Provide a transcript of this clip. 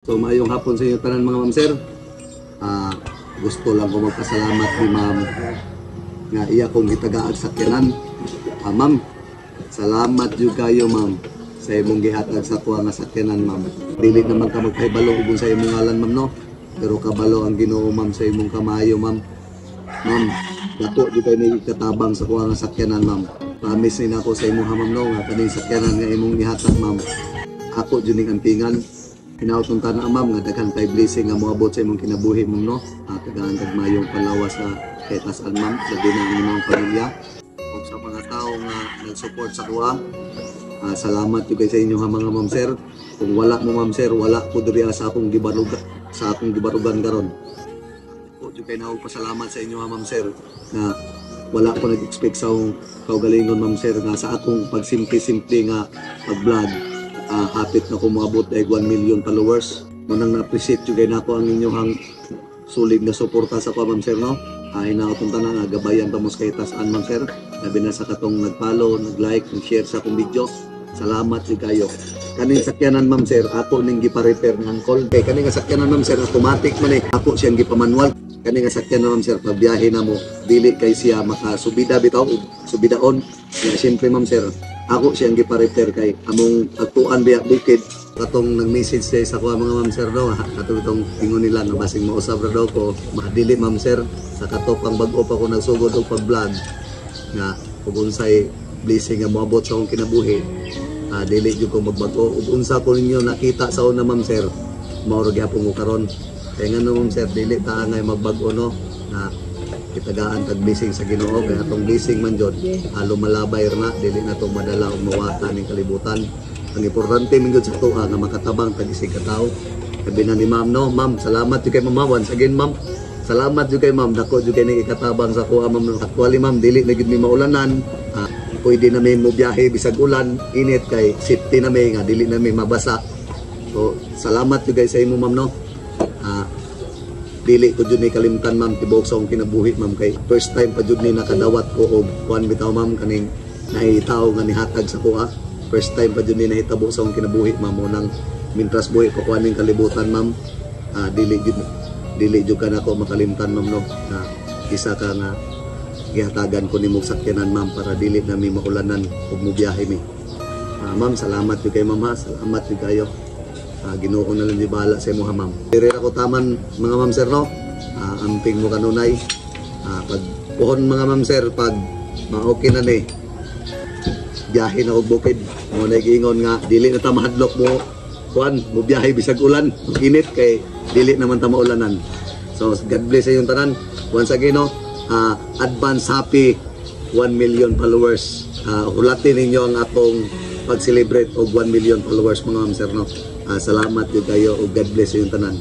So maayong hapon sa inyo tanan mga ma'am sir. Gusto lang ko magpasalamat ni ma'am nga iya kong gitagaag sakyanan. Ma'am, salamat jud kayo ma'am sa imong gihatag sa kuha nga sakyanan ma'am. Dili naman ka magpahibalo ubon sa imong ngalan ma'am no. Pero kabalo ang Ginoo ma'am sa imong kamayo ma'am. Ma'am, dato jud kay ni katabang sa kuha nga sakyanan ma'am. Promise ni nako sa imong ma'am no nga kaning sakyanan nga imong gihatag ma'am. Ako jud ning ampingan. Hinautong na ma'am nga daghan kay blessing nga moabot sa imong kinabuhi ma'am no. Tagaan kag mayong palawas sa ketasan ma'am sa dinang imong pamilya. Ug sa mga tawo nga nag-support sa kuha. Salamat jud kay sa inyo ha mga ma'am sir. Kung wala mo ma'am sir, wala ko diri sa akong gibarugan karon. Ako jud kay pasalamat sa inyo ha ma'am sir na wala ko nag-expect sa akong kaugalingon ma'am sir nga sa akong pagsimple-simple nga pag-vlog. Hapit na ko maabot ay 1 million followers. Manang na-appreciate yung kayo na ako ang inyong sulig na suporta sa ko ma'am sir no. Hinautong tanan nga gabayan tamos kay tasan ma'am sir. Labi na sa katong nag-follow, nag-like, nag-share sa akong video. Salamat jud kayo. Kaning sakyanan ma'am sir, ako ning gipa-repair ng angkol. Kay kaning sakyanan ma'am sir automatic man ako siyang gipa-manual. Kaning sakyanan ma'am sir pagbiyahe na mo dili kay siya makasubida bitaw subidaon. Kaya siyempre ma'am sir, ako siyang gipa-repair kay among agtuan biya bukid katong nag-message sa kuha mga ma'am sir daw katong itong ingon nila nga basing mausab ra daw ko madili ma'am sir sa katopang bag-o pa ko nagsugod og pag-vlog nga ug unsay blessing nga moabot sa akong kinabuhi. Dili jud ko magbag-o ug unsa ko ninyo nakita sa una ma'am sir mao ra gyapon ko karon kay ngano ma'am sir dili ta ngay magbag-o no na kitagaan tag blessing sa Ginoo kay atong blessing man jud lumalabay na dili na tong madala og mawata ning kalibutan. Ang importante man jud sa tuwa nga makatabang tag isig ka tawo. Sabi na ni ma'am no, ma'am salamat jud kay ma'am once again ma'am. Salamat jud kay ma'am dako jud kay ning ikatabang sa kuha ma'am. Actually ma'am dili na gid mi maulanan. Pwede na may mo biyahe bisag ulan, init kay safety na may nga dili na may mabasa. So salamat jud kay sa imo ma'am no. Dili ko jud ni kalimtan ma'am tibok sa akong kinabuhi ma'am kay first time pa jud ni nakadawat ko og kuan bitaw ma'am kaning nahitaw nga nihatag sa kuha. First time pa jud ni nahitabo sa akong kinabuhi ma'am nang mintras buhi ko kuan ning kalibutan ma'am. Dili jud ka nako makalimtan ma'am no na isa ka nga gihatagan ko nimo sakyanan ma'am para dili na mi maulanan ug mo biyahe mi. Ma'am salamat jud kay ma'am ha. Salamat jud kayo. Ginoo na lang di bahala sa imo ha ma'am. Dire ako taman mga ma'am sir no. Amping mo kanunay. Pag puhon mga ma'am sir pag ma-okay na ni biyahe na og bukid. Mo na giingon nga dili na ta mahadlok mo kuan mo biyahe bisag ulan, init kay dili naman ta maulanan. So God bless sa yung tanan. Once again no, advance happy 1 million followers. Hulatin ninyo ang atong pag-celebrate og 1 million followers mga ma'am sir no. Salamat jud kayo ug God bless sa yung tanan.